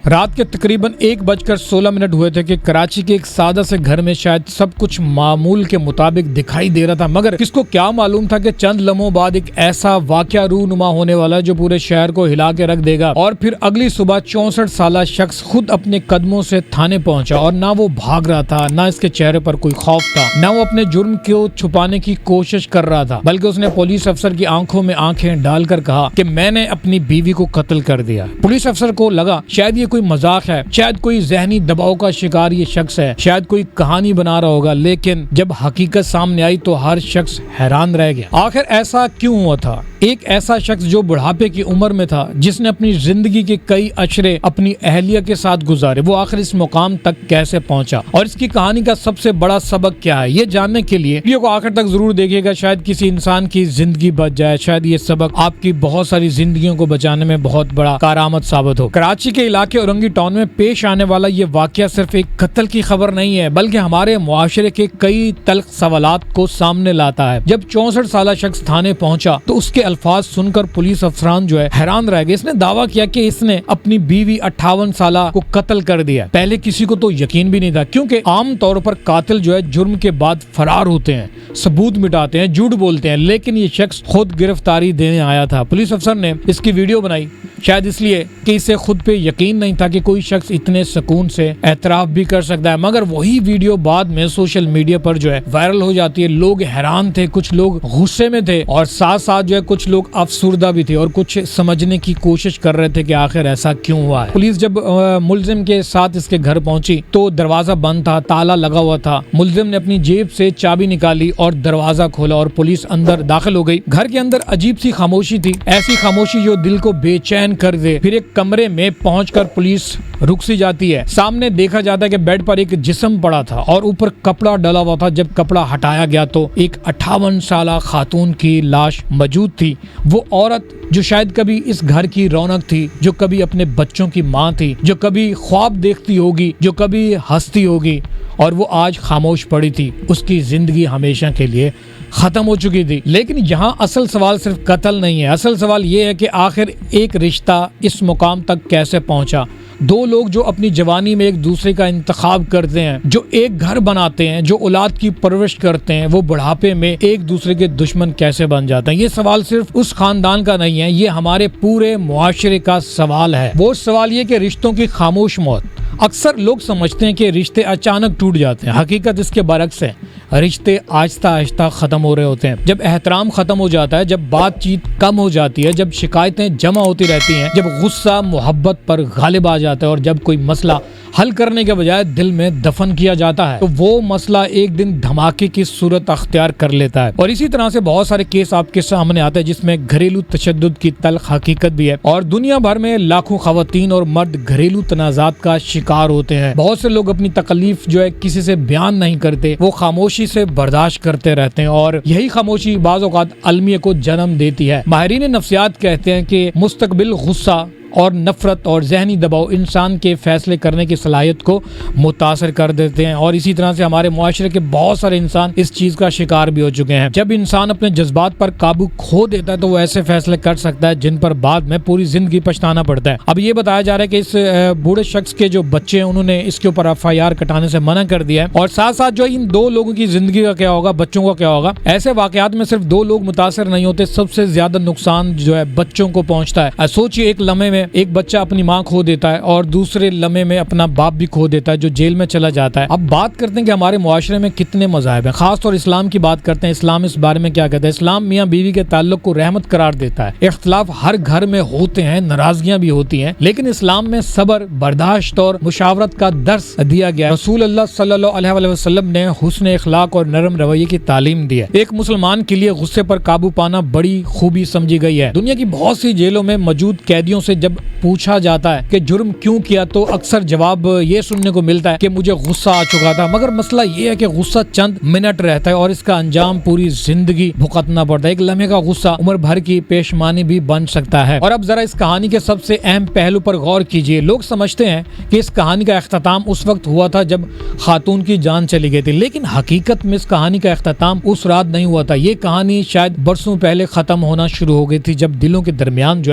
رات کے تقریباً 1:16 ہوئے تھے کہ کراچی کے ایک سادہ سے گھر میں شاید سب کچھ معمول کے مطابق دکھائی دے رہا تھا، مگر کس کو کیا معلوم تھا کہ چند لمحوں بعد ایک ایسا واقعہ رونما ہونے والا جو پورے شہر کو ہلا کے رکھ دے گا۔ اور پھر اگلی صبح 64 سالہ شخص خود اپنے قدموں سے تھانے پہنچا، اور نہ وہ بھاگ رہا تھا، نہ اس کے چہرے پر کوئی خوف تھا، نہ وہ اپنے جرم کو چھپانے کی کوشش کر رہا تھا، بلکہ اس نے پولیس افسر کی آنکھوں میں آنکھیں ڈال کر کہا کہ میں نے اپنی بیوی کو قتل کر دیا۔ پولیس افسر کو لگا شاید یہ کوئی مذاق ہے، شاید کوئی ذہنی دباؤ کا شکار یہ شخص ہے، شاید کوئی کہانی بنا رہا ہوگا، لیکن جب حقیقت سامنے آئی تو ہر شخص حیران رہ گیا۔ آخر ایسا کیوں ہوا تھا؟ ایک ایسا شخص جو بڑھاپے کی عمر میں تھا، جس نے اپنی زندگی کے کئی اشرے اپنی اہلیہ کے ساتھ گزارے، وہ آخر اس مقام تک کیسے پہنچا اور اس کی کہانی کا سب سے بڑا سبق کیا ہے؟ یہ جاننے کے لیے ویڈیو کو آخر تک ضرور دیکھیے گا، شاید کسی انسان کی زندگی بچ جائے، شاید یہ سبق آپ کی بہت ساری زندگیوں کو بچانے میں بہت بڑا کارآمد ثابت ہو۔ کراچی کے علاقے اورنگی ٹاؤن میں پیش آنے والا یہ واقعہ صرف ایک قتل کی خبر نہیں ہے، بلکہ ہمارے معاشرے کے کئی تلخ سوالات کو سامنے لاتا ہے۔ جب 64 سالہ شخص تھانے پہنچا تو اس کے الفاظ سن کر پولیس افسران حیران رہ گئے۔ اس نے دعویٰ کیا کہ اس نے اپنی بیوی 58 سالہ کو قتل کر دیا۔ پہلے کسی کو تو یقین بھی نہیں تھا، کیونکہ عام طور پر قاتل جرم کے بعد فرار ہوتے ہیں، ثبوت مٹاتے ہیں، جھوٹ بولتے ہیں، لیکن یہ شخص خود گرفتاری دینے آیا تھا۔ پولیس افسر نے اس کی ویڈیو بنائی، شاید اس لیے کہ اسے خود پہ یقین نہیں تھا کہ کوئی شخص اتنے سکون سے اعتراف بھی کر سکتا ہے، مگر وہی ویڈیو بعد میں سوشل میڈیا پر وائرل ہو جاتی ہے۔ لوگ حیران تھے، کچھ لوگ غصے میں تھے، اور ساتھ ساتھ کچھ لوگ افسردہ بھی تھے، اور کچھ سمجھنے کی کوشش کر رہے تھے کہ آخر ایسا کیوں ہوا ہے۔ پولیس جب ملزم کے ساتھ اس کے گھر پہنچی تو دروازہ بند تھا، تالا لگا ہوا تھا۔ ملزم نے اپنی جیب سے چابی نکالی اور دروازہ کھولا، اور پولیس اندر داخل ہو گئی۔ گھر کے اندر عجیب سی خاموشی تھی، ایسی خاموشی جو دل کو بے چین کر دے۔ پھر ایک کمرے میں پہنچ کر پولیس رک سی جاتی ہے۔ سامنے دیکھا جاتا ہے کہ بیڈ پر ایک جسم پڑا تھا اور اوپر کپڑا ڈلا ہوا تھا۔ جب کپڑا ہٹایا گیا تو ایک 58 سالہ خاتون کی لاش موجود تھی۔ وہ عورت جو شاید کبھی اس گھر کی رونق تھی، جو کبھی اپنے بچوں کی ماں تھی، جو کبھی خواب دیکھتی ہوگی، جو کبھی ہنستی ہوگی، اور وہ آج خاموش پڑی تھی۔ اس کی زندگی ہمیشہ کے لیے ختم ہو چکی تھی۔ لیکن یہاں اصل سوال صرف قتل نہیں ہے، اصل سوال یہ ہے کہ آخر ایک رشتہ اس مقام تک کیسے پہنچا؟ دو لوگ جو اپنی جوانی میں ایک دوسرے کا انتخاب کرتے ہیں، جو ایک گھر بناتے ہیں، جو اولاد کی پرورش کرتے ہیں، وہ بڑھاپے میں ایک دوسرے کے دشمن کیسے بن جاتے ہیں؟ یہ سوال صرف اس خاندان کا نہیں ہے، یہ ہمارے پورے معاشرے کا سوال ہے۔ وہ سوال یہ کہ رشتوں کی خاموش موت۔ اکثر لوگ سمجھتے ہیں کہ رشتے اچانک ٹوٹ جاتے ہیں، حقیقت اس کے برعکس ہے۔ رشتے آہستہ آہستہ ختم ہو رہے ہوتے ہیں۔ جب احترام ختم ہو جاتا ہے، جب بات چیت کم ہو جاتی ہے، جب شکایتیں جمع ہوتی رہتی ہیں، جب غصہ محبت پر غالب آ جاتا ہے، اور جب کوئی مسئلہ حل کرنے کے بجائے دل میں دفن کیا جاتا ہے، تو وہ مسئلہ ایک دن دھماکے کی صورت اختیار کر لیتا ہے۔ اور اسی طرح سے بہت سارے کیس آپ کے سامنے آتے ہیں جس میں گھریلو تشدد کی تلخ حقیقت بھی ہے، اور دنیا بھر میں لاکھوں خواتین اور مرد گھریلو تنازعات کا شکار ہوتے ہیں۔ بہت سے لوگ اپنی تکلیف کسی سے بیان نہیں کرتے، وہ خاموشی سے برداشت کرتے رہتے ہیں، اور یہی خاموشی بعض اوقات المیہ کو جنم دیتی ہے۔ ماہرین نفسیات کہتے ہیں کہ مستقبل غصہ اور نفرت اور ذہنی دباؤ انسان کے فیصلے کرنے کی صلاحیت کو متاثر کر دیتے ہیں، اور اسی طرح سے ہمارے معاشرے کے بہت سارے انسان اس چیز کا شکار بھی ہو چکے ہیں۔ جب انسان اپنے جذبات پر قابو کھو دیتا ہے تو وہ ایسے فیصلے کر سکتا ہے جن پر بعد میں پوری زندگی پچھتانا پڑتا ہے۔ اب یہ بتایا جا رہا ہے کہ اس بوڑھے شخص کے جو بچے ہیں انہوں نے اس کے اوپر FIR کٹانے سے منع کر دیا ہے، اور ساتھ ساتھ ان دو لوگوں کی زندگی کا کیا ہوگا، بچوں کا کیا ہوگا۔ ایسے واقعات میں صرف دو لوگ متاثر نہیں ہوتے، سب سے زیادہ نقصان بچوں کو پہنچتا ہے۔ سوچئے ایک لمحے میں ایک بچہ اپنی ماں کھو دیتا ہے، اور دوسرے لمحے میں اپنا باپ بھی کھو دیتا ہے جو جیل میں چلا جاتا ہے۔ اب بات کرتے ہیں کہ ہمارے معاشرے میں کتنے مذاہب ہیں، خاص طور اسلام کی بات کرتے ہیں۔ اسلام اس بارے میں کیا کہتا ہے؟ اسلام میاں بیوی کے تعلق کو رحمت قرار دیتا ہے۔ اختلاف ہر گھر میں ہوتے ہیں، ناراضگیاں بھی ہوتی ہیں، لیکن اسلام میں صبر، برداشت اور مشاورت کا درس دیا گیا ہے۔ رسول اللہ صلی اللہ علیہ وسلم نے حسن اخلاق اور نرم رویے کی تعلیم دی ہے۔ ایک مسلمان کے لیے غصے پر قابو پانا بڑی خوبی سمجھی گئی ہے۔ دنیا کی بہت سی جیلوں میں موجود قیدیوں سے جب پوچھا جاتا ہے کہ جرم کیوں کیا تو اکثر جواب یہ سننے کو ملتا ہے کہ مجھے غصہ آ چکا تھا، مگر مسئلہ یہ ہے کہ غصہ چند منٹ رہتا ہے اور اس کا انجام پوری زندگی بھگتنا پڑتا ہے۔ ایک لمحے کا غصہ عمر بھر کی پیشمانی بھی بن سکتا ہے۔ اور اب ذرا اس کہانی کے سب سے اہم پہلو پر غور کیجیے۔ لوگ سمجھتے ہیں کہ اس کہانی کا اختتام اس وقت ہوا تھا جب خاتون کی جان چلی گئی تھی، لیکن حقیقت میں اس کہانی کا اختتام اس رات نہیں ہوا تھا۔ یہ کہانی شاید برسوں پہلے ختم ہونا شروع ہو گئی تھی، جب دلوں کے درمیان